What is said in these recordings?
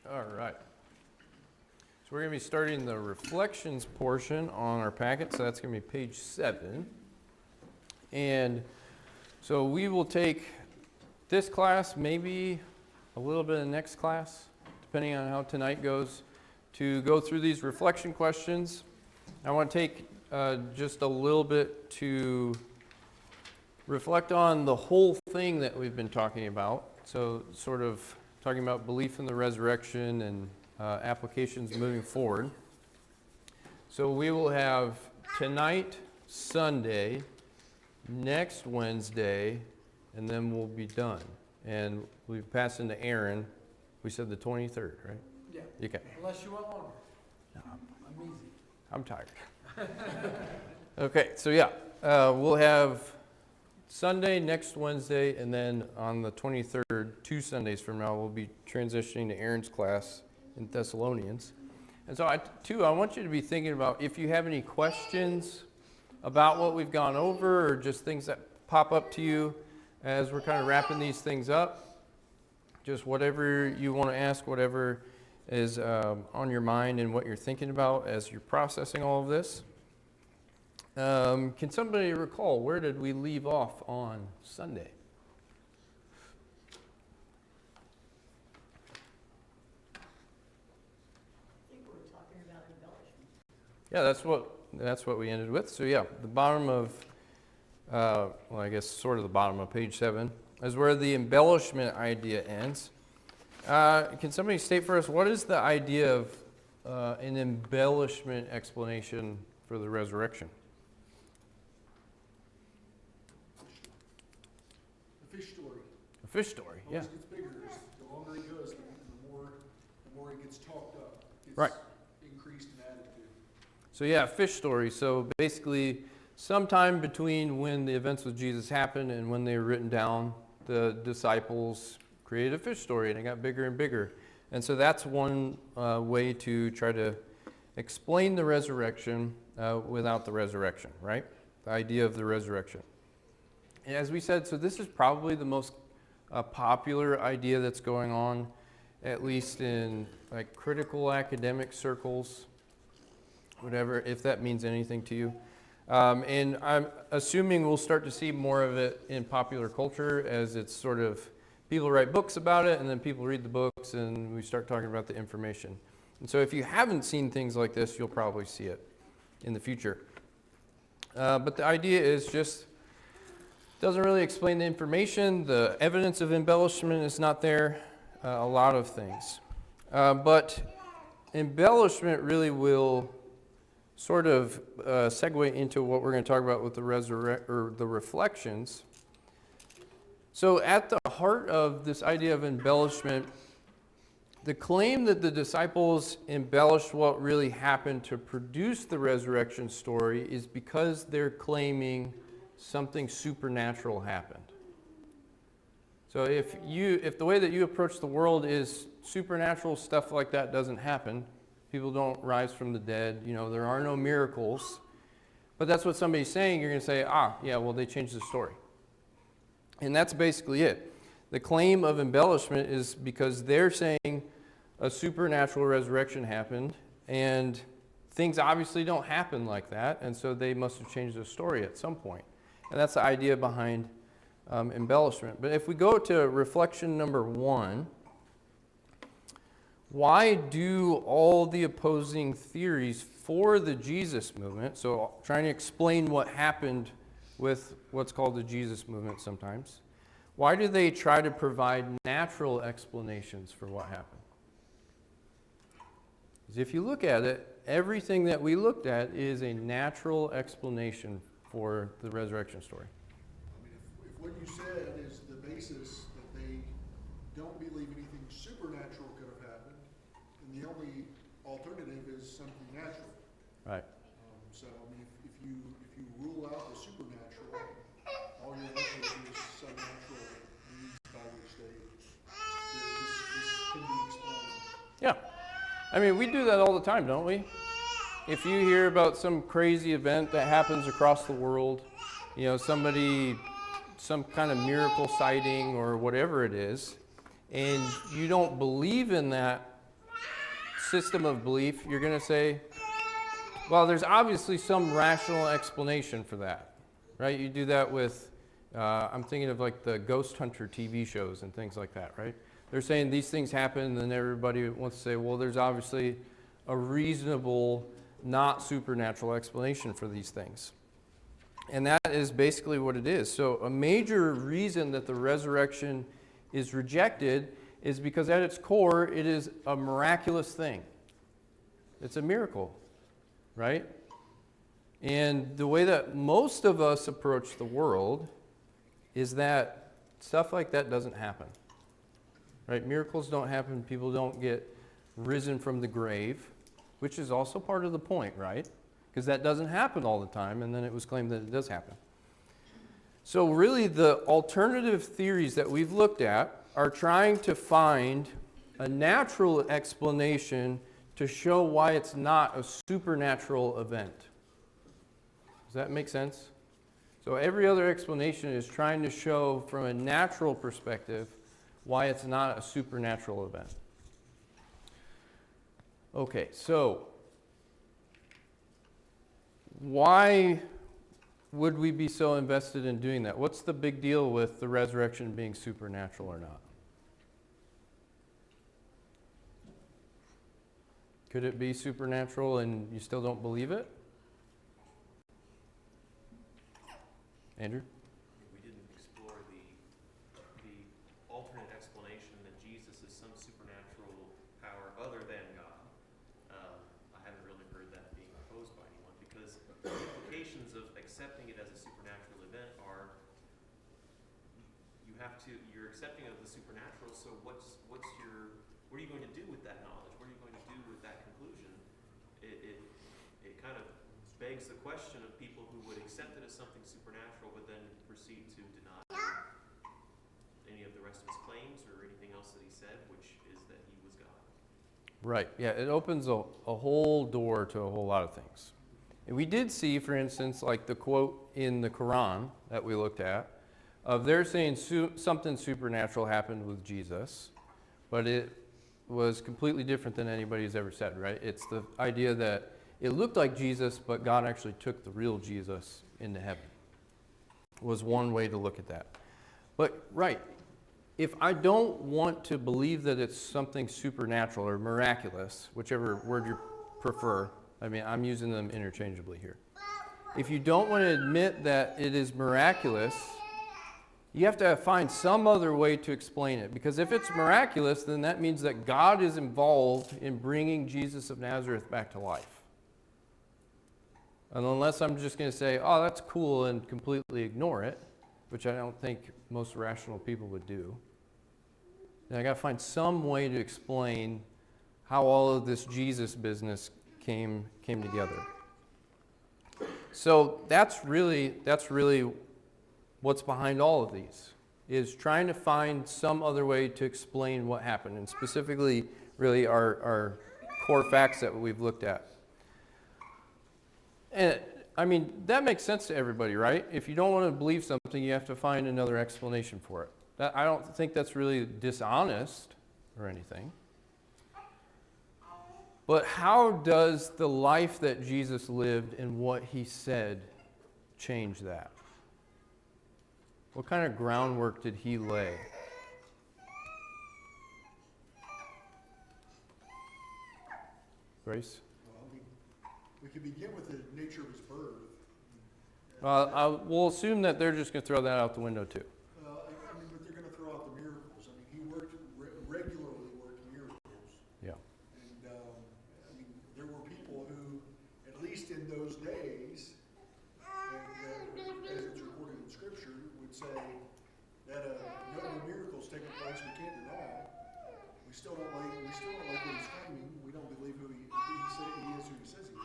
All right. So we're going to be starting the reflections portion on our packet. So that's going to be page 7. And so we will take this class, maybe a little bit of the next class, depending on how tonight goes, to go through these reflection questions. I want to take just a little bit to reflect on the whole thing that we've been talking about. So sort of talking about belief in the resurrection and applications moving forward. So we will have tonight, Sunday, next Wednesday, and then we'll be done. And we pass into Aaron. We said the 23rd, right? Yeah. Okay. Unless you want longer. No, I'm easy. I'm tired. Okay, so yeah, we'll have Sunday, next Wednesday, and then on the 23rd, 2 Sundays from now, we'll be transitioning to Aaron's class in Thessalonians. And so, I want you to be thinking about if you have any questions about what we've gone over or just things that pop up to you as we're kind of wrapping these things up. Just whatever you want to ask, whatever is on your mind and what you're thinking about as you're processing all of this. Can somebody recall, where did we leave off on Sunday? I think we're talking about embellishment. Yeah, that's what we ended with. So yeah, the bottom of, I guess sort of the bottom of page 7 is where the embellishment idea ends. Can somebody state for us, what is the idea of an embellishment explanation for the resurrection? The fish story. A fish story, yeah. It gets bigger. The longer it goes, the more it gets talked up. It's Right. increased in attitude. So yeah, fish story. So basically, sometime between when the events with Jesus happened and when they were written down, the disciples created a fish story, and it got bigger and bigger. And so that's one way to try to explain the resurrection without the resurrection, right? The idea of the resurrection. And as we said, so this is probably the most popular idea that's going on, at least in like critical academic circles, whatever, if that means anything to you. And I'm assuming we'll start to see more of it in popular culture as it's sort of, people write books about it and then people read the books and we start talking about the information. And so if you haven't seen things like this, you'll probably see it in the future. But the idea is just, doesn't really explain the information. The evidence of embellishment is not there. A lot of things. But embellishment really will sort of segue into what we're going to talk about with the reflections. So at the heart of this idea of embellishment, the claim that the disciples embellished what really happened to produce the resurrection story is because they're claiming something supernatural happened. So if the way that you approach the world is supernatural stuff like that doesn't happen, people don't rise from the dead, there are no miracles, but that's what somebody's saying, you're going to say, yeah, well, they changed the story. And that's basically it. The claim of embellishment is because they're saying a supernatural resurrection happened, and things obviously don't happen like that, and so they must have changed the story at some point. And that's the idea behind embellishment. But if we go to reflection number 1, why do all the opposing theories for the Jesus movement, so trying to explain what happened with what's called the Jesus movement sometimes, why do they try to provide natural explanations for what happened? Because if you look at it, everything that we looked at is a natural explanation for the resurrection story. I mean, if what you said is the basis that they don't believe anything supernatural could have happened, then the only alternative is something natural. Right. So I mean, if you rule out the supernatural, all you're left with is some natural means by which this can be explained. Yeah. I mean, we do that all the time, don't we? If you hear about some crazy event that happens across the world, somebody, some kind of miracle sighting or whatever it is, and you don't believe in that system of belief, you're going to say, well, there's obviously some rational explanation for that, right? You do that with, I'm thinking of like the Ghost Hunter TV shows and things like that, right? They're saying these things happen, and then everybody wants to say, well, there's obviously a reasonable, not supernatural explanation for these things. And that is basically what it is. So a major reason that the resurrection is rejected is because at its core, it is a miraculous thing. It's a miracle, right? And the way that most of us approach the world is that stuff like that doesn't happen, right? Miracles don't happen. People don't get risen from the grave, which is also part of the point, right? Because that doesn't happen all the time, and then it was claimed that it does happen. So really, the alternative theories that we've looked at are trying to find a natural explanation to show why it's not a supernatural event. Does that make sense? So every other explanation is trying to show from a natural perspective why it's not a supernatural event. Okay, so why would we be so invested in doing that? What's the big deal with the resurrection being supernatural or not? Could it be supernatural and you still don't believe it? Andrew? We didn't explore the alternate explanation that Jesus is some supernatural power other than God. I haven't really heard that being proposed by anyone, because the implications of accepting it as a supernatural event are you're accepting it as the supernatural, so what are you going to do with that knowledge? What are you going to do with that conclusion? It kind of begs the question of people who would accept it as something supernatural but then proceed to deny any of the rest of his claims or anything else that he said, which is that he was God. Right, yeah, it opens a whole door to a whole lot of things. And we did see, for instance, like the quote in the Quran that we looked at, of they're saying something supernatural happened with Jesus, but it was completely different than anybody's ever said, right? It's the idea that it looked like Jesus, but God actually took the real Jesus into heaven. Was one way to look at that. But, right, if I don't want to believe that it's something supernatural or miraculous, whichever word you prefer, I mean, I'm using them interchangeably here. If you don't want to admit that it is miraculous, you have to find some other way to explain it. Because if it's miraculous, then that means that God is involved in bringing Jesus of Nazareth back to life. And unless I'm just going to say, oh, that's cool, and completely ignore it, which I don't think most rational people would do, then I got to find some way to explain how all of this Jesus business came together. So that's really what's behind all of these, is trying to find some other way to explain what happened, and specifically, really, our core facts that we've looked at. And, I mean, that makes sense to everybody, right? If you don't want to believe something, you have to find another explanation for it. I don't think that's really dishonest or anything. But how does the life that Jesus lived and what he said change that? What kind of groundwork did he lay? Grace? Well, we could begin with the nature of his birth. We'll assume that they're just going to throw that out the window too. I mean, but they're going to throw out the miracles. I mean, he regularly worked miracles. Yeah. And, I mean, there were people who, at least in those days, and as it's recorded in Scripture, would say that no miracles taking place, we can't deny. We still don't like what he's claiming. We don't believe who he is who he says he is.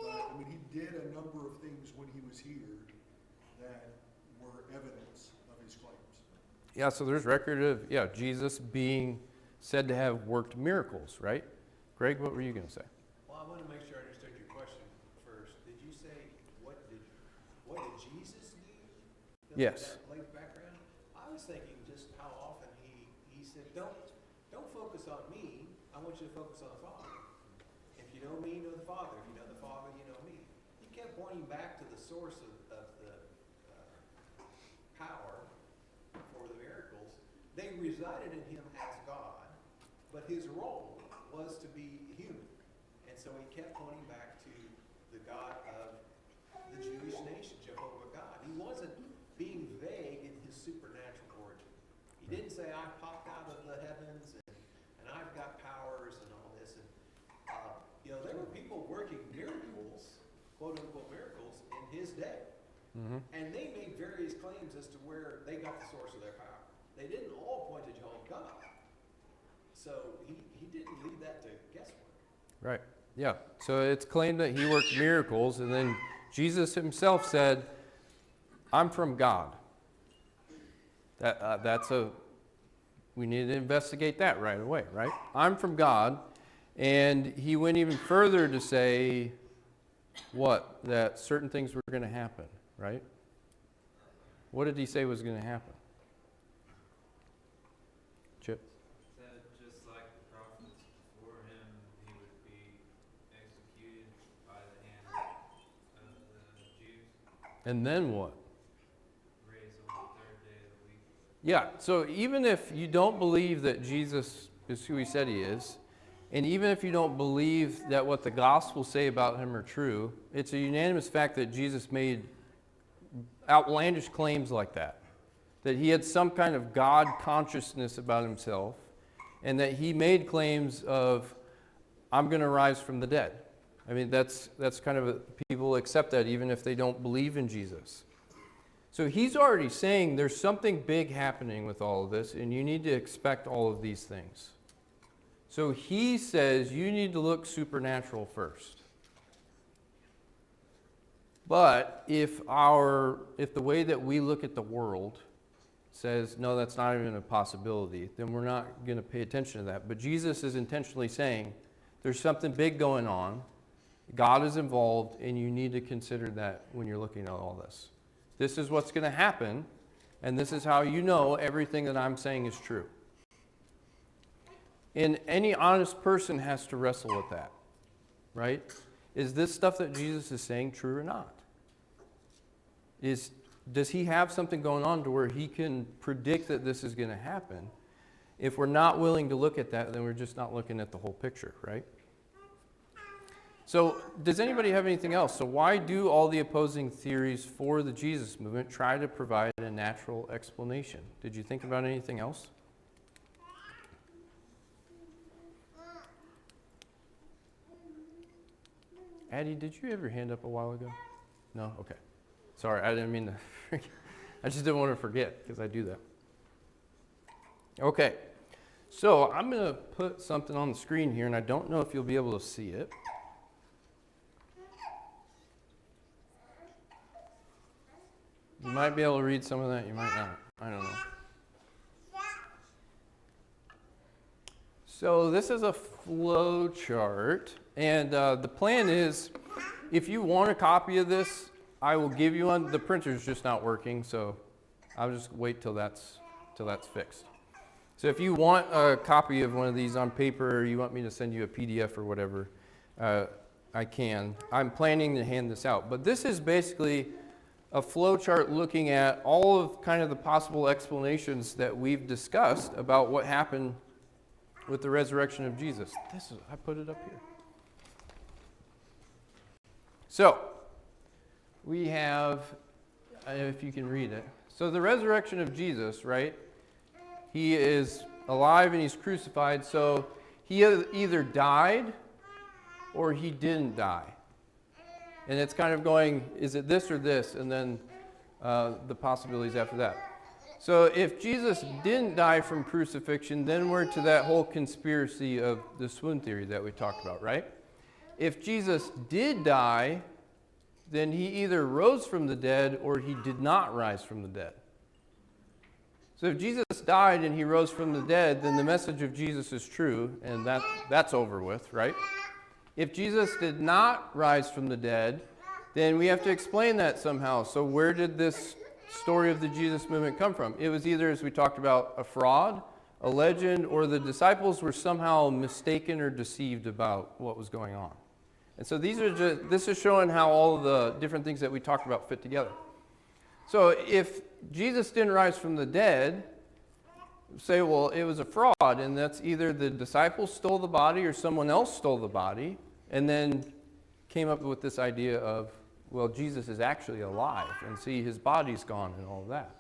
But, I mean, he did a number of things when he was here that were evidence of his claims. Yeah, so there's record of, Jesus being said to have worked miracles, right? Greg, what were you going to say? Well, I want to make sure I understood your question first. Did you say, what did Jesus do? Yes. That late background? I was thinking just how often he said, don't focus on me. I want you to focus on the Father. If you know me, you know the Father. If you know the Father, you know me. He kept pointing back to the source of the power for the miracles. They resided in him as God, but his role was to be human. And so he kept pointing back to the God of the Jewish nation, Jehovah God. He wasn't being vague in his supernatural origin. He didn't say, I popped out of the heavens and I've got powers and all this. And there were people working miracles, quote unquote miracles, in his day. Mm-hmm. And they made various claims as to where they got the source of their power. They didn't all point to Jehovah God. So he didn't leave that to guesswork. Right. Yeah. So it's claimed that he worked miracles, and then Jesus himself said, I'm from God. We need to investigate that right away, right? I'm from God. And he went even further to say, what? That certain things were going to happen, right? What did he say was going to happen? Chip? That just like the prophets before him, he would be executed by the hand of the Jews, And then what? raised on the third day of the week. Yeah, so even if you don't believe that Jesus is who he said he is, and even if you don't believe that what the Gospels say about him are true, it's a unanimous fact that Jesus made outlandish claims like that. That he had some kind of God consciousness about himself, and that he made claims of, I'm going to rise from the dead. I mean, that's kind of, people accept that even if they don't believe in Jesus. So he's already saying there's something big happening with all of this, and you need to expect all of these things. So he says you need to look supernatural first. But if the way that we look at the world says, no, that's not even a possibility, then we're not going to pay attention to that. But Jesus is intentionally saying there's something big going on, God is involved, and you need to consider that when you're looking at all this. This is what's going to happen, and this is how you know everything that I'm saying is true. And any honest person has to wrestle with that, right? Is this stuff that Jesus is saying true or not? Does he have something going on to where he can predict that this is going to happen? If we're not willing to look at that, then we're just not looking at the whole picture, right? So does anybody have anything else? So why do all the opposing theories for the Jesus movement try to provide a natural explanation? Did you think about anything else? Addie, did you have your hand up a while ago? No? Okay. Sorry, I didn't mean to forget. I just didn't want to forget because I do that. Okay. So I'm going to put something on the screen here, and I don't know if you'll be able to see it. You might be able to read some of that, you might not. I don't know. So this is a flow chart, and the plan is, if you want a copy of this, I will give you one. The printer's just not working, so I'll just wait till that's fixed. So if you want a copy of one of these on paper, or you want me to send you a PDF or whatever, I can. I'm planning to hand this out, but this is basically a flow chart looking at all of kind of the possible explanations that we've discussed about what happened with the resurrection of Jesus. I put it up here. So, we have, if you can read it. So the resurrection of Jesus, right? He is alive and he's crucified. So he either died or he didn't die. And it's kind of going, is it this or this? And then the possibilities after that. So if Jesus didn't die from crucifixion, then we're to that whole conspiracy of the swoon theory that we talked about, right? If Jesus did die, then he either rose from the dead or he did not rise from the dead. So if Jesus died and he rose from the dead, then the message of Jesus is true, and that's over with, right? If Jesus did not rise from the dead, then we have to explain that somehow. So where did this story of the Jesus movement come from? It was either, as we talked about, a fraud, a legend, or the disciples were somehow mistaken or deceived about what was going on. And so this is showing how all of the different things that we talked about fit together. So if Jesus didn't rise from the dead, say, well, it was a fraud, and that's either the disciples stole the body or someone else stole the body, and then came up with this idea of, well, Jesus is actually alive, and see, his body's gone and all of that.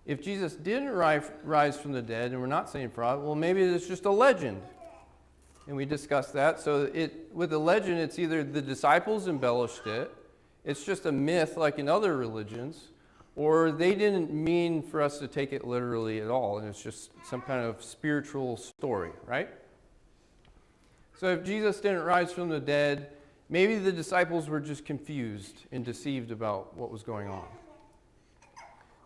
If Jesus didn't rise from the dead, and we're not saying fraud, well, maybe it's just a legend. And we discussed that. So with a legend, it's either the disciples embellished it, it's just a myth like in other religions, or they didn't mean for us to take it literally at all, and it's just some kind of spiritual story, right? So if Jesus didn't rise from the dead, maybe the disciples were just confused and deceived about what was going on.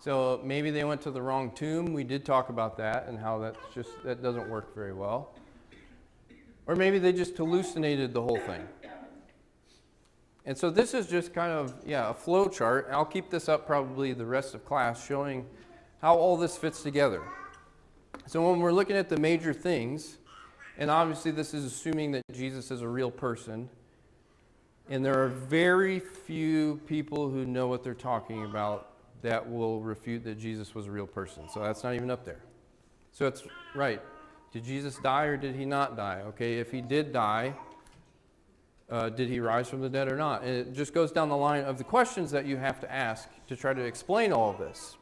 So maybe they went to the wrong tomb. We did talk about that and how that doesn't work very well. Or maybe they just hallucinated the whole thing. And so this is just kind of, a flow chart. I'll keep this up probably the rest of class, showing how all this fits together. So when we're looking at the major things, and obviously this is assuming that Jesus is a real person, and there are very few people who know what they're talking about that will refute that Jesus was a real person. So that's not even up there. So it's right. Did Jesus die or did he not die? Okay, if he did die, did he rise from the dead or not? And it just goes down the line of the questions that you have to ask to try to explain all of this.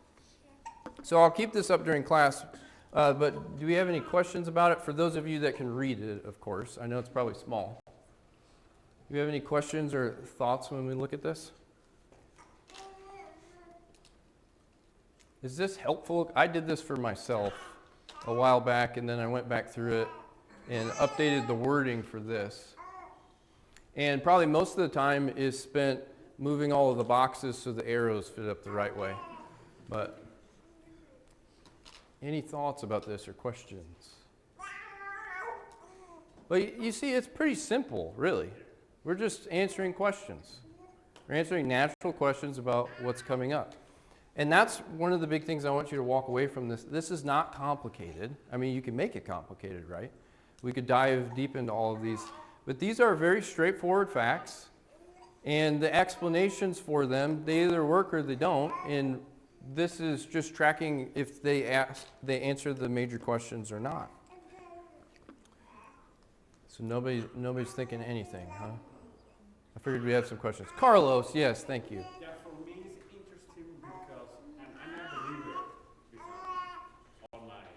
So I'll keep this up during class, but do we have any questions about it? For those of you that can read it, of course. I know it's probably small. Do you have any questions or thoughts when we look at this? Is this helpful? I did this for myself a while back, and then I went back through it and updated the wording for this. And probably most of the time is spent moving all of the boxes so the arrows fit up the right way. But any thoughts about this or questions? But you see, it's pretty simple, really. We're just answering questions. We're answering natural questions about what's coming up. And that's one of the big things I want you to walk away from this. This is not complicated. I mean, you can make it complicated, right? We could dive deep into all of these. But these are very straightforward facts. And the explanations for them, they either work or they don't. And this is just tracking if they answer the major questions or not. So nobody's thinking anything, huh? I figured we had some questions. Carlos, yes, thank you. Yeah, for me it's interesting because I'm a believer because all my life.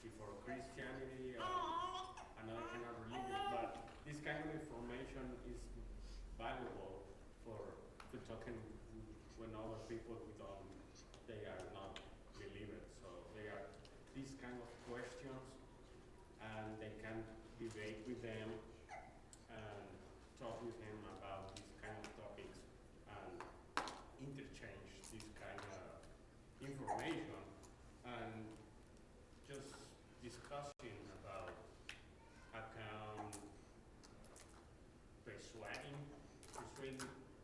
Before Christianity or another kind of religion, but this kind of information is valuable for talking when other people they are not believers. So they are these kind of questions and they can debate with them and talk with him about these kind of topics and interchange this kind of information and just discussing about how can persuading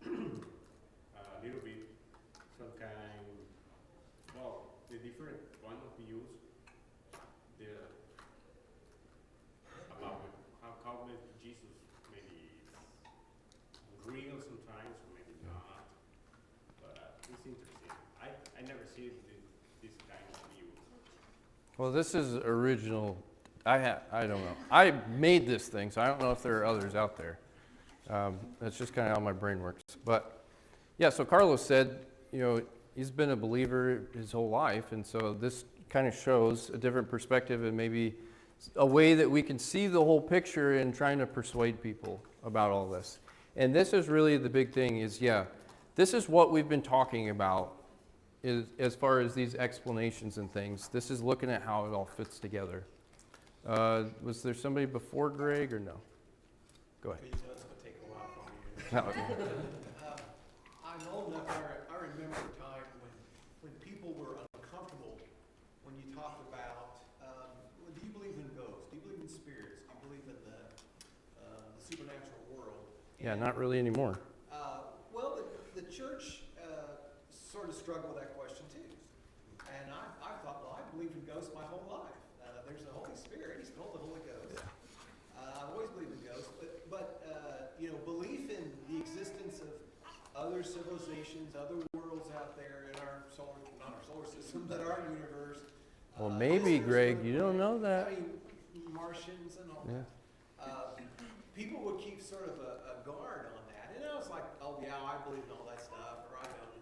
a little bit some kind, the different point of views, about how come Jesus maybe real sometimes, or maybe not. But it's interesting. I never see this kind of view. Well, this is original. I don't know. I made this thing, so I don't know if there are others out there. That's just kind of how my brain works. But yeah, so Carlos said, he's been a believer his whole life, and so this kind of shows a different perspective and maybe a way that we can see the whole picture in trying to persuade people about all this. And this is really the big thing is, this is what we've been talking about as far as these explanations and things. This is looking at how it all fits together. Was there somebody before Greg or no? Go ahead. It's going to take a while for me. I'm old enough, I remember a time when people were uncomfortable when you talked about, do you believe in ghosts? Do you believe in spirits? Do you believe in the supernatural world? Yeah, not really anymore. Well, the church sort of struggled with that question too. And I thought, well, I ghosts my whole life. There's the Holy Spirit. He's called the Holy Ghost. I've always believed in ghosts, but belief in the existence of other civilizations, other worlds out there in our not our solar system, but our universe. Well, maybe, Greg, you don't know that. I mean, Martians and all that. People would keep sort of a guard on that. And I was like, oh yeah, I believe in all that stuff, or I don't.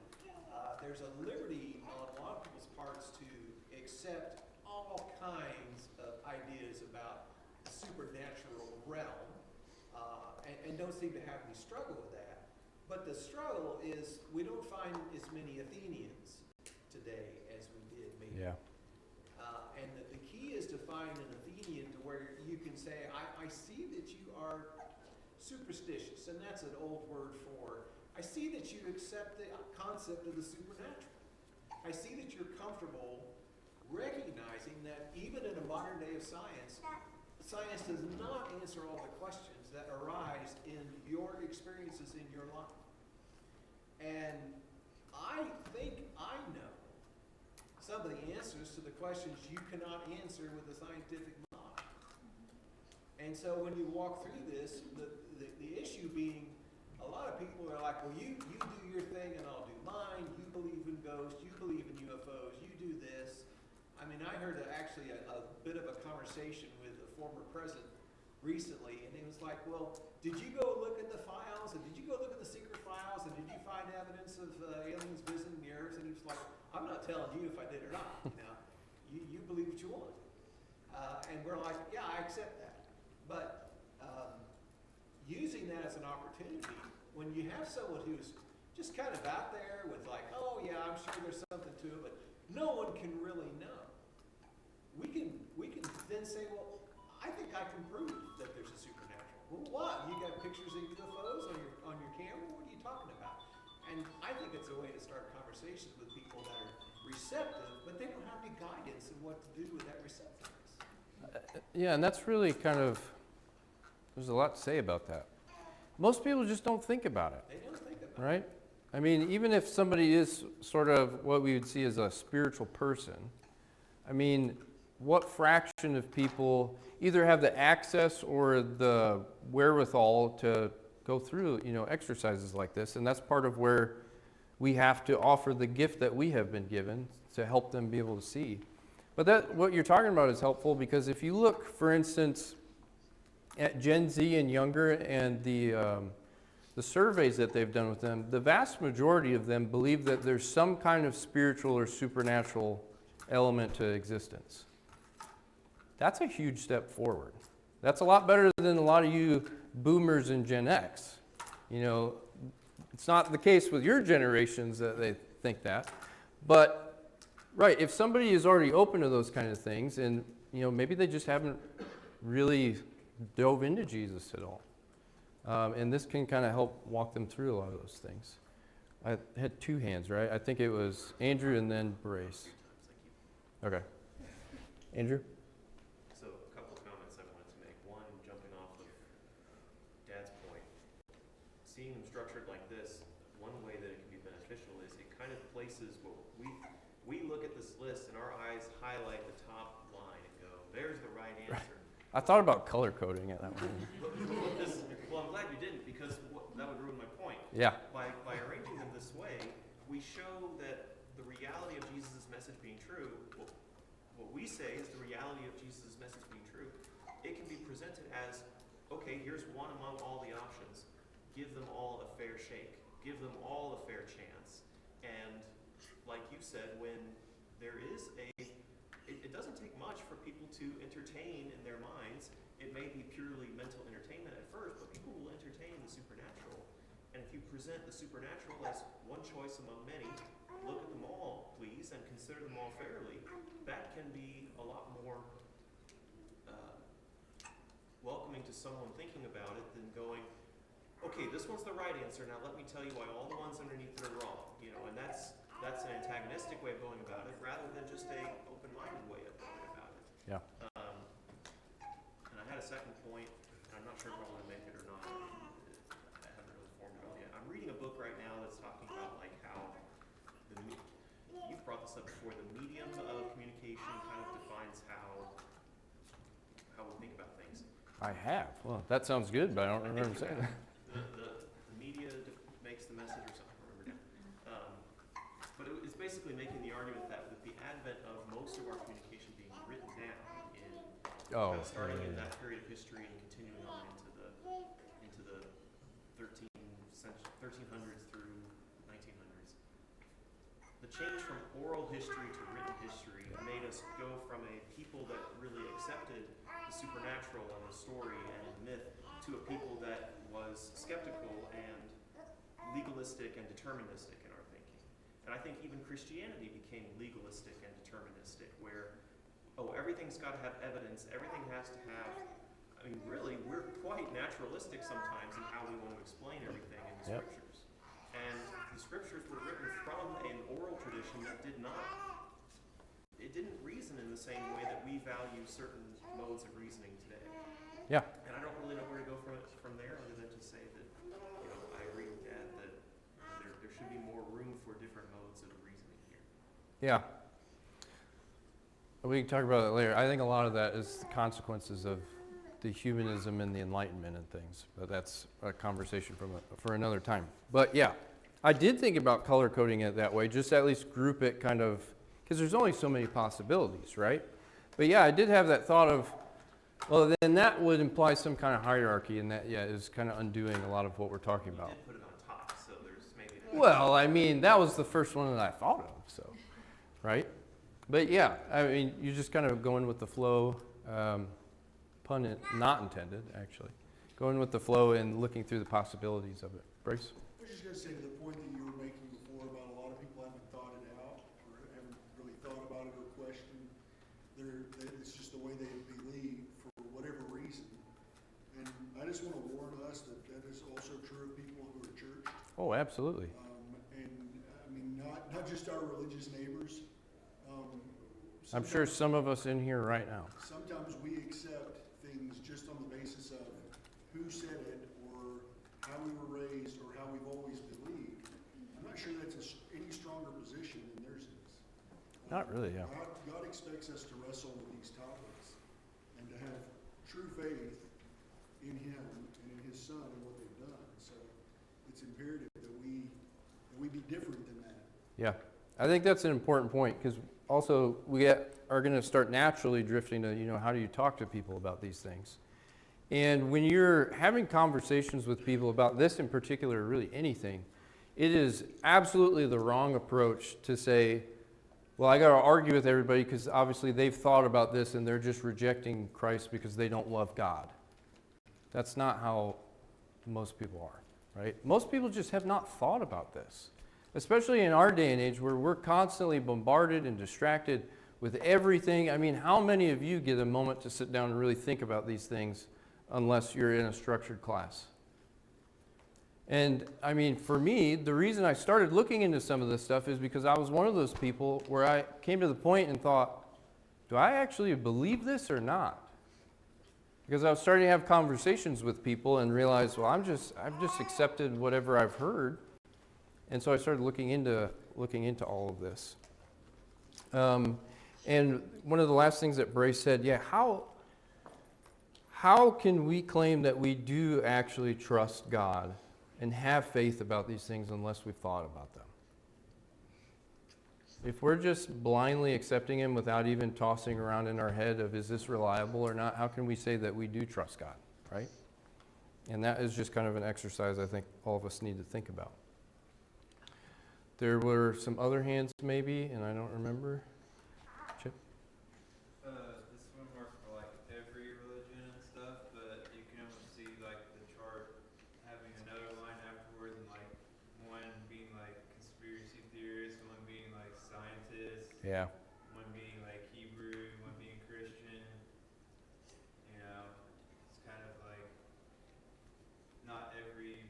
There's a liberty on a lot of people's parts to accept all kinds of ideas about the supernatural realm, and don't seem to have any struggle with that. But the struggle is we don't find as many Athenians today as we did maybe. Yeah. And the key is to find an Athenian to where you can say, I see that you are superstitious, and that's an old word for, I see that you accept the concept of the supernatural. I see that you're comfortable recognizing that even in a modern day of science, science does not answer all the questions that arise in your experiences in your life. And I think I know some of the answers to the questions you cannot answer with a scientific mind. And so when you walk through this, the issue being, a lot of people are like, well, you do your thing and I'll do mine. You believe in ghosts, you believe in UFOs, you do this. I mean, I heard actually a bit of a conversation with a former president recently, and he was like, well, did you go look at the files, and did you go look at the secret files, and did you find evidence of aliens visiting the earth? And he was like, I'm not telling you if I did or not. Now, you believe what you want. And we're like, yeah, I accept that. But using that as an opportunity, when you have someone who's just kind of out there with like, oh yeah, I'm sure there's something to it, but no one can really know. We can then say, well, I think I can prove that there's a supernatural. Well, what? You got pictures of UFOs on your camera? What are you talking about? And I think it's a way to start conversations with people that are receptive, but they don't have any guidance in what to do with that receptiveness. Yeah, and that's really kind of, there's a lot to say about that. Most people just don't think about it. They don't think about it. Right? I mean, even if somebody is sort of what we would see as a spiritual person, I mean, what fraction of people either have the access or the wherewithal to go through, exercises like this? And that's part of where we have to offer the gift that we have been given to help them be able to see. But what you're talking about is helpful, because if you look, for instance, at Gen Z and younger, and the surveys that they've done with them, the vast majority of them believe that there's some kind of spiritual or supernatural element to existence. That's a huge step forward. That's a lot better than a lot of you boomers and Gen X. It's not the case with your generations that they think that. But, right, if somebody is already open to those kind of things, and, maybe they just haven't really dove into Jesus at all. And this can kind of help walk them through a lot of those things. I had two hands, right? I think it was Andrew and then Brace. Okay. Andrew? So a couple of comments I wanted to make. One, jumping off of Dad's point, seeing them structured like this, one way that it can be beneficial is it kind of places what we look at this list and our eyes highlight the top line and go, there's the right answer. I thought about color coding at that one. Well, I'm glad you didn't, because that would ruin my point. Yeah. By arranging them this way, we show that the reality of Jesus' message being true, what we say is the reality of Jesus' message being true, it can be presented as, okay, here's one among all the options. Give them all a fair shake. Give them all a fair chance. And like you said, when there is it doesn't take much for people to entertain in their minds. It may be purely mental entertainment at first, but people will entertain the supernatural. And if you present the supernatural as one choice among many, look at them all, please, and consider them all fairly. That can be a lot more welcoming to someone thinking about it than going, okay, this one's the right answer, now let me tell you why all the ones underneath it are wrong. And that's an antagonistic way of going about it, rather than just a open-minded way of going about it. Yeah. And I had a second point, and I'm not sure if I want to make it or not. I haven't really formed it all yet. I'm reading a book right now that's talking about like how you've brought this up before, the medium of communication kind of defines how we think about things. I have. Well, that sounds good, but I don't remember saying that. The media makes the message or something, I don't remember now. But it's basically making the argument that with the advent of most of our communication being written down starting in that period of history and continuing on into the 1300s through 1900s, the change from oral history to written history made us go from a people that really accepted the supernatural and the story and the myth to a people that was skeptical and legalistic and deterministic in our thinking. And I think even Christianity became legalistic and deterministic, where, everything's got to have evidence, everything has to have, really, we're quite naturalistic sometimes in how we want to explain everything in the scriptures. And the scriptures were written from an oral tradition that didn't reason in the same way that we value certain modes of reasoning today. Yeah. And I don't really know where to go from there other than to say that, I agree with Dad that there should be more room for different modes of reasoning here. Yeah. We can talk about it later. I think a lot of that is the consequences of the humanism and the Enlightenment and things. But that's a conversation for another time. But yeah, I did think about color coding it that way, just at least group it kind of, because there's only so many possibilities, right? But yeah, I did have that thought of, well, then that would imply some kind of hierarchy, and that, is kind of undoing a lot of what we're talking about. You did put it on top, so there's maybe... Well, that was the first one that I thought of, so, right? But yeah, you're just kind of going with the flow, pun not intended, actually. Going with the flow and looking through the possibilities of it. Brace? I was just going to say to the point that you were making before about a lot of people haven't thought it out or haven't really thought about it or questioned. It's just the way they believe for whatever reason. And I just want to warn us that is also true of people who are church. Oh, absolutely. Not just our religious neighbors. I'm sure some of us in here right now. Sometimes we accept things just on the basis of who said it or how we were raised or how we've always believed. I'm not sure that's any stronger position than theirs is. Not really, yeah. God expects us to wrestle with these topics and to have true faith in Him and in His Son and what they've done. So it's imperative that we be different than that. Yeah, I think that's an important point, because also we are going to start naturally drifting to, how do you talk to people about these things? And when you're having conversations with people about this in particular, really anything, it is absolutely the wrong approach to say, well, I got to argue with everybody because obviously they've thought about this and they're just rejecting Christ because they don't love God. That's not how most people are, right? Most people just have not thought about this. Especially in our day and age where we're constantly bombarded and distracted with everything. How many of you get a moment to sit down and really think about these things unless you're in a structured class? And for me, the reason I started looking into some of this stuff is because I was one of those people where I came to the point and thought, do I actually believe this or not? Because I was starting to have conversations with people and realized, well, I've just accepted whatever I've heard. And so I started looking into all of this. And one of the last things that Brace said, how can we claim that we do actually trust God and have faith about these things unless we've thought about them? If we're just blindly accepting Him without even tossing around in our head of, is this reliable or not, how can we say that we do trust God, right? And that is just kind of an exercise I think all of us need to think about. There were some other hands maybe, and I don't remember. Chip? This one works for every religion and stuff, but you can almost see the chart having another line afterward, and one being conspiracy theorists, one being scientists, Yeah. one being Hebrew, one being Christian. It's kind of not every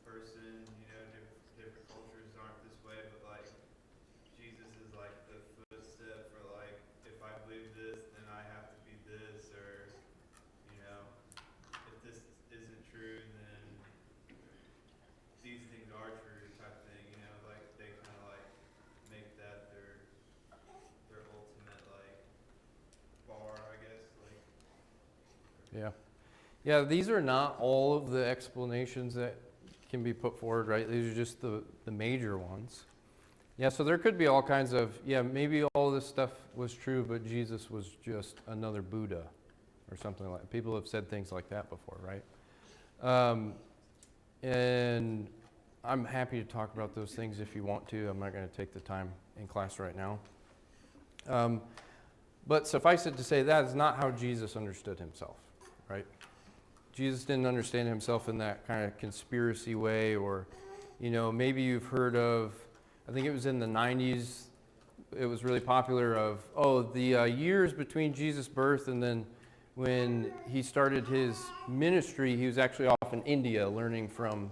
person, different cultures aren't this way, but Jesus is the footstep for if I believe this, then I have to be this, or if this isn't true, then these things are true type thing. They kind of make that their Yeah. Yeah, these are not all of the explanations that can be put forward, right? These are just the major ones. Yeah, so there could be all kinds of, maybe all this stuff was true, but Jesus was just another Buddha or something like that. People have said things like that before, right? And I'm happy to talk about those things if you want to. I'm not going to take the time in class right now. But suffice it to say, that is not how Jesus understood himself, right? Jesus didn't understand himself in that kind of conspiracy way, or, maybe you've heard of, I think it was in the 90s, it was really popular of, the years between Jesus' birth and then when he started his ministry, he was actually off in India learning from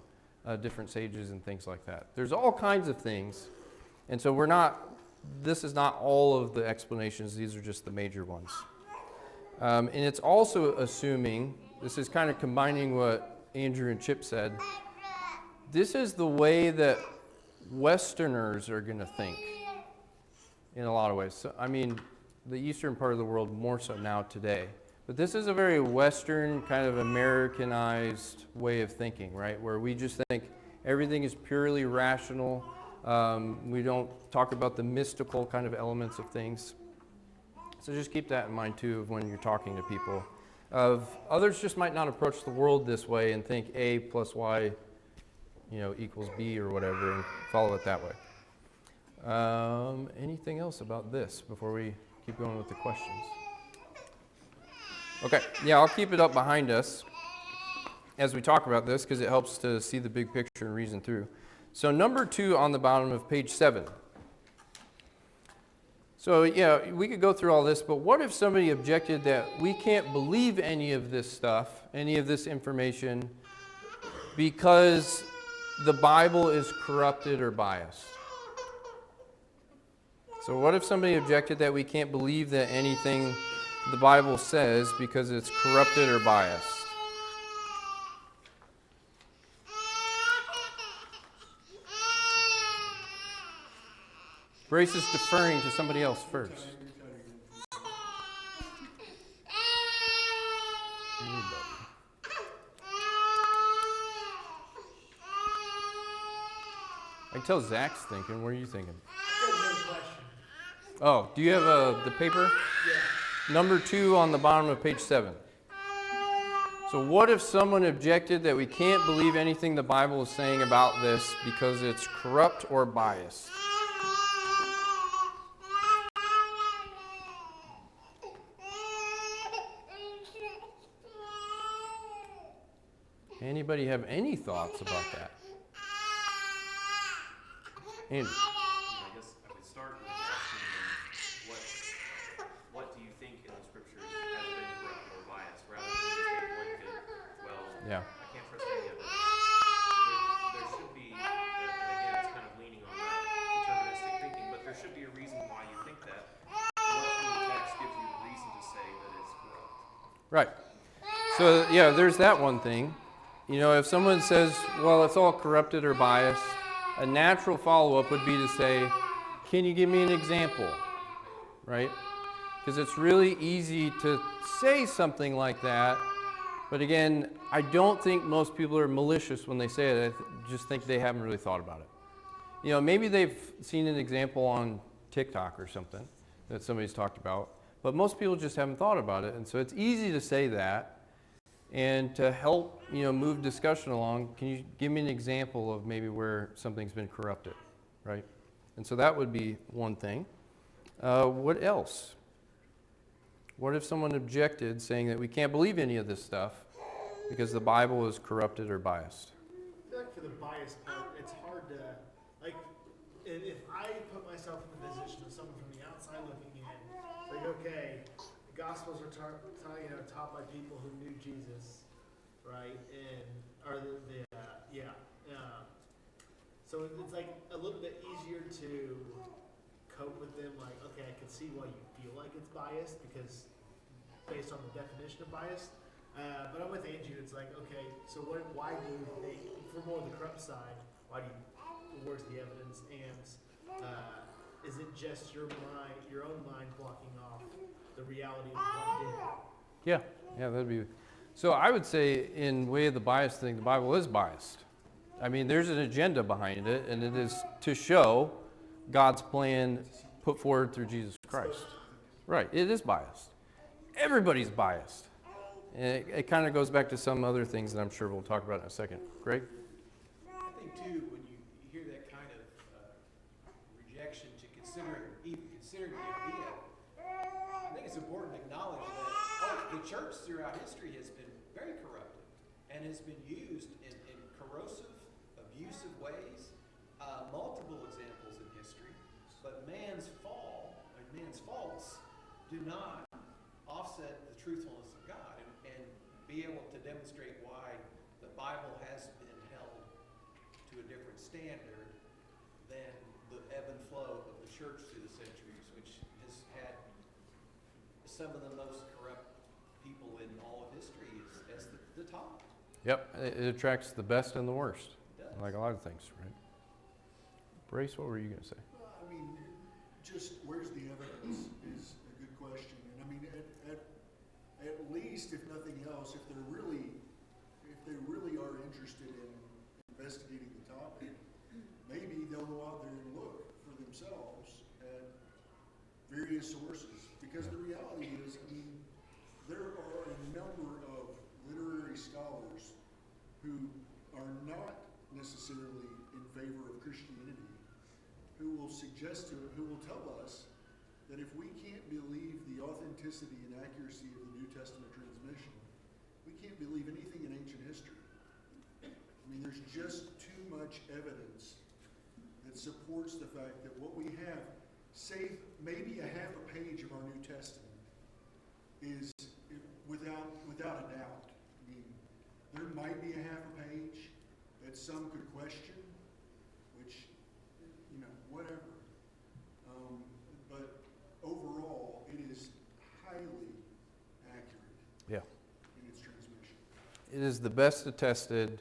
different sages and things like that. There's all kinds of things. And so this is not all of the explanations, these are just the major ones. And it's also assuming, this is kind of combining what Andrew and Chip said, this is the way that Westerners are going to think in a lot of ways. So, the eastern part of the world more so now today. But this is a very Western, kind of Americanized way of thinking, right? Where we just think everything is purely rational. We don't talk about the mystical kind of elements of things. So just keep that in mind too when you're talking to people. Others just might not approach the world this way and think A plus Y, equals B or whatever, and follow it that way. Anything else about this before we keep going with the questions? Okay, I'll keep it up behind us as we talk about this because it helps to see the big picture and reason through. So number 2 on the bottom of page 7. So we could go through all this, but what if somebody objected that we can't believe any of this stuff, any of this information, because the Bible is corrupted or biased? So what if somebody objected that we can't believe that anything the Bible says because it's corrupted or biased? Grace is deferring to somebody else first. Anybody? I can tell Zach's thinking. What are you thinking? Oh, do you have the paper? Yeah. Number 2 on the bottom of page 7. So what if someone objected that we can't believe anything the Bible is saying about this because it's corrupt or biased? Anybody have any thoughts about that? Andy. I guess I would start with asking them, what do you think in the scriptures has been corrupt or biased, rather than just a blanket, Yeah. I can't trust any of it. There should be, and again, it's kind of leaning on that deterministic thinking, but there should be a reason why you think that. What from the text gives you a reason to say that it's corrupt? Right. So, there's that one thing. If someone says, well, it's all corrupted or biased, a natural follow-up would be to say, can you give me an example? Right? Because it's really easy to say something like that. But again, I don't think most people are malicious when they say it. I just think they haven't really thought about it. Maybe they've seen an example on TikTok or something that somebody's talked about. But most people just haven't thought about it. And so it's easy to say that. And to help, move discussion along, can you give me an example of maybe where something's been corrupted, right? And so that would be one thing. What else? What if someone objected, saying that we can't believe any of this stuff because the Bible is corrupted or biased? I feel like for the bias part, it's hard to, if I put myself in the position of someone from the outside looking in, okay, the Gospels are taught by people who knew Jesus, right? So it's like a little bit easier to cope with them. Like, okay, I can see why you feel like it's biased because based on the definition of bias. But I'm with Andrew. It's like, okay, so why do they, for more the corrupt side, where's the evidence? And is it just your own mind blocking off the reality of what did? Yeah, that'd be. So I would say, in way of the bias thing, the Bible is biased. I mean, there's an agenda behind it, and it is to show God's plan put forward through Jesus Christ. Right, it is biased. Everybody's biased. And it kind of goes back to some other things that I'm sure we'll talk about in a second. Greg? I think too, when you hear that kind of rejection to even considering the idea, I think it's important to acknowledge that the church throughout history has been very corrupted and has been used in corrosive, abusive ways. Multiple examples in history, but man's fall and man's faults do not offset the truthfulness of God and be able to demonstrate why the Bible has been held to a different standard than the ebb and flow of the church through the centuries, which has had some of the most corrupt people in all of history as the top. Yep, it attracts the best and the worst, It does. like a lot of things, right? Brace, what were you going to say? Well, I mean, just where's the evidence is a good question. And I mean, at least, if nothing else, if they really are interested in investigating the topic, maybe they'll go out there and look for themselves at various sources. Because the reality is, I mean, there are a number of literary scholars who are not necessarily in favor of Christianity, who will tell us that if we can't believe the authenticity and accuracy of the New Testament transmission, we can't believe anything in ancient history. I mean, there's just too much evidence that supports the fact that what we have, save maybe a half a page of our New Testament, is without a doubt. I mean, there might be a half a page that some could question, which, whatever. But overall, it is highly accurate Yeah. in its transmission. It is the best attested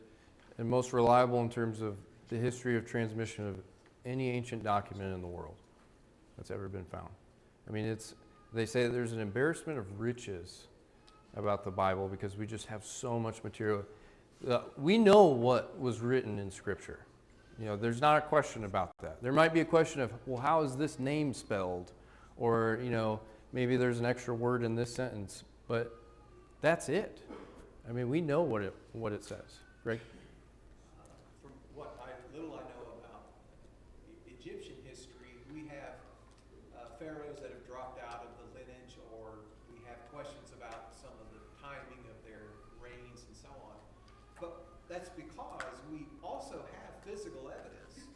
and most reliable in terms of the history of transmission of any ancient document in the world that's ever been found. I mean, they say that there's an embarrassment of riches about the Bible because we just have so much material. We know what was written in Scripture. There's not a question about that. There might be a question of, well, how is this name spelled? Or, maybe there's an extra word in this sentence. But that's it. I mean, we know what it says. Greg? From what little I know about Egyptian history, we have pharaohs that have dropped out of the lineage, or we have questions about some of the timing of their reigns and so on. But that's because we also have physical evidence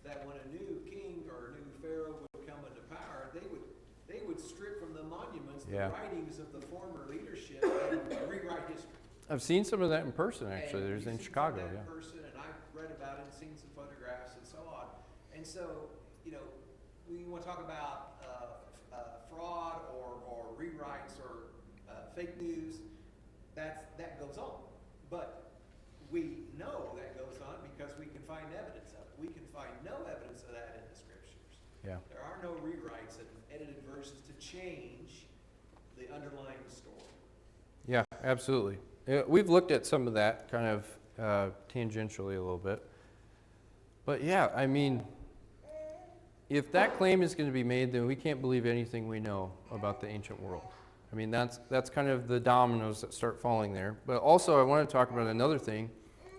that when a new king or a new pharaoh would come into power, they would strip from the monuments the writings of the former leadership and rewrite history. I've seen some of that in person, actually. And There's in you've seen Chicago, some of that yeah. in person, and I've read about it and seen some photographs and so on. And so, we want to talk about fraud or rewrites or fake news. That goes on, but we know that goes on because we can find evidence of it. We can find no evidence of that in the scriptures. Yeah. There are no rewrites and edited versions to change the underlying story. Yeah, absolutely. We've looked at some of that kind of tangentially a little bit. But yeah, I mean, if that claim is going to be made, then we can't believe anything we know about the ancient world. I mean, that's kind of the dominoes that start falling there. But also, I want to talk about another thing,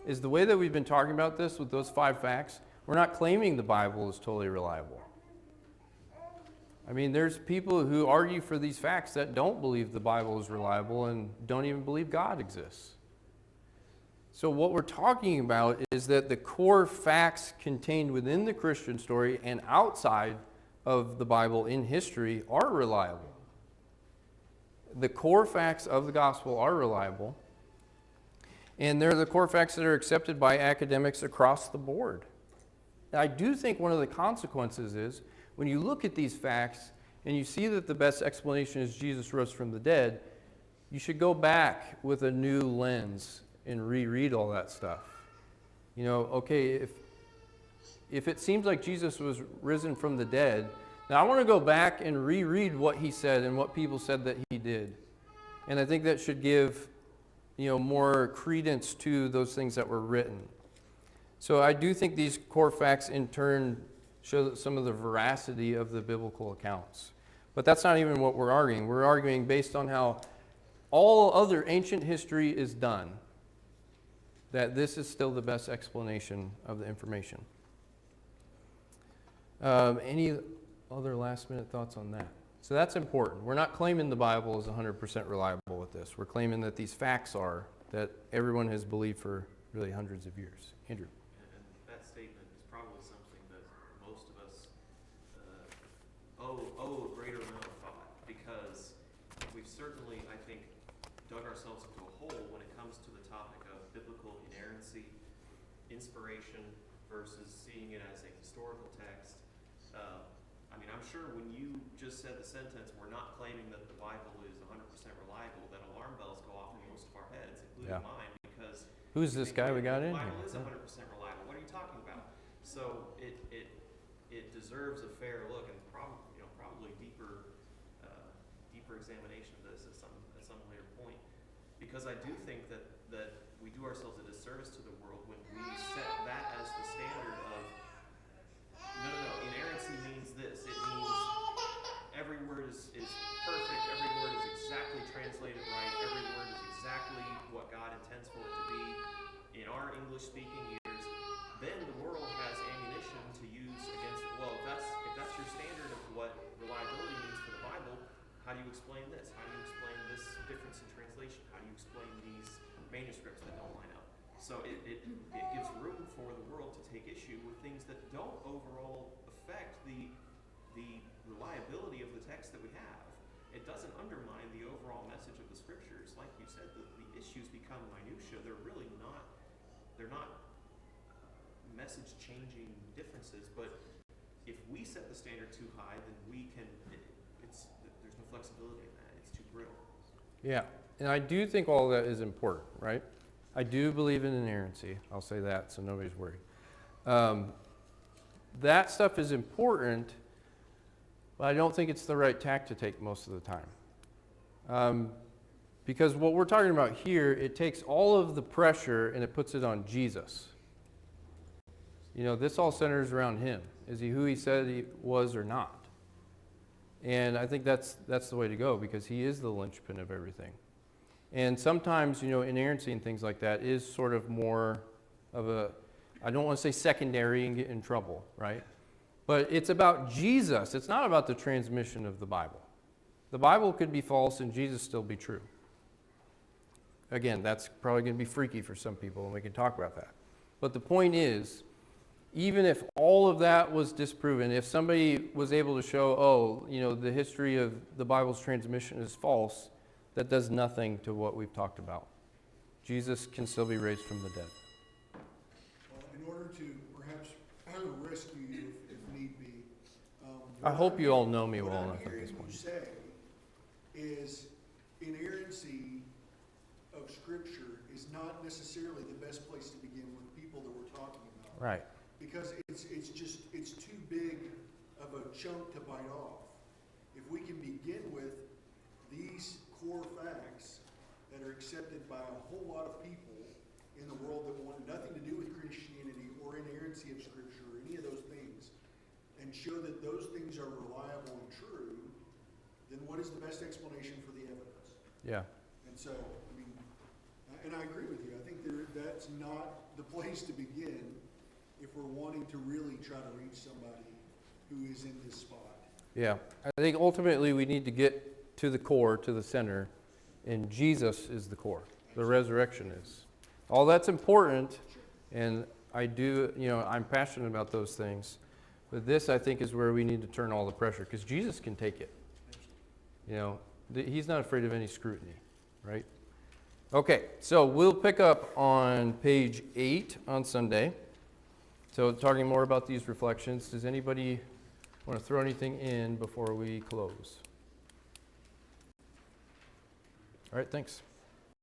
is the way that we've been talking about this with those 5 facts, we're not claiming the Bible is totally reliable. I mean, there's people who argue for these facts that don't believe the Bible is reliable and don't even believe God exists. So what we're talking about is that the core facts contained within the Christian story and outside of the Bible in history are reliable. The core facts of the gospel are reliable, and they're the core facts that are accepted by academics across the board. I do think one of the consequences is when you look at these facts and you see that the best explanation is Jesus rose from the dead, you should go back with a new lens and reread all that stuff. Okay, if it seems like Jesus was risen from the dead, now I want to go back and reread what he said and what people said that he did. And I think that should give more credence to those things that were written. So I do think these core facts in turn show some of the veracity of the biblical accounts. But that's not even what we're arguing. We're arguing based on how all other ancient history is done, that this is still the best explanation of the information. Any other last minute thoughts on that? So that's important. We're not claiming the Bible is 100% reliable with this. We're claiming that these facts are, that everyone has believed for really hundreds of years. Andrew. And that statement is probably something that most of us owe a greater amount of thought, because we've certainly, I think, dug ourselves into a hole when it comes to the topic of biblical inerrancy, inspiration, versus seeing it as a historical text. I'm sure when you just said the sentence, we're not claiming that the Bible is 100% reliable, that alarm bells go off in most of our heads, including mine, because Who's this guy we got in the Bible here? is 100% reliable. What are you talking about? So it deserves a fair look, and probably deeper examination of this at some later point, because I do think that we do ourselves a disservice to the world when we set that as the standard of no, inerrancy means this. It means every word is perfect, every word is exactly translated right, every word is exactly what God intends for it to be in our English-speaking ears. Then the world has ammunition to use against it. Well, if that's your standard of what reliability means for the Bible, how do you explain this? How do you explain this difference in translation? How do you explain these manuscripts that don't line up? So it gives room for the world to take issue with things that don't overall affect the reliability of the text that we have. It doesn't undermine the overall message of the scriptures. Like you said, the issues become minutia. They're not message-changing differences. But if we set the standard too high, then there's no flexibility in that. It's too brittle. Yeah, and I do think all of that is important, right? I do believe in inerrancy. I'll say that so nobody's worried. That stuff is important, but I don't think it's the right tack to take most of the time. Because what we're talking about here, it takes all of the pressure and it puts it on Jesus. This all centers around him. Is he who he said he was or not? And I think that's the way to go, because he is the linchpin of everything. And sometimes, inerrancy and things like that is sort of more of a, I don't want to say secondary and get in trouble, right? But it's about Jesus. It's not about the transmission of the Bible. The Bible could be false and Jesus still be true. Again, that's probably going to be freaky for some people, and we can talk about that. But the point is, even if all of that was disproven, if somebody was able to show, the history of the Bible's transmission is false, that does nothing to what we've talked about. Jesus can still be raised from the dead. Well, in order to perhaps rescue you if need be, I hope you all know me well enough what at I'm this hearing point. you say is inerrancy of Scripture is not necessarily the best place to begin with people that we're talking about. Right. Because it's too big of a chunk to bite off. If we can begin with these core facts that are accepted by a whole lot of people in the world that want nothing to do with Christianity or inerrancy of Scripture or any of those things, and show that those things are reliable and true, then what is the best explanation for the evidence? Yeah. And so, and I agree with you. I think that's not the place to begin if we're wanting to really try to reach somebody who is in this spot. Yeah. I think ultimately we need to get to the core, to the center, and Jesus is the core. The resurrection is. All that's important, and I do, I'm passionate about those things. But this, I think, is where we need to turn all the pressure, because Jesus can take it. He's not afraid of any scrutiny, right? Okay, so we'll pick up on page 8 on Sunday. So talking more about these reflections. Does anybody want to throw anything in before we close? All right, thanks.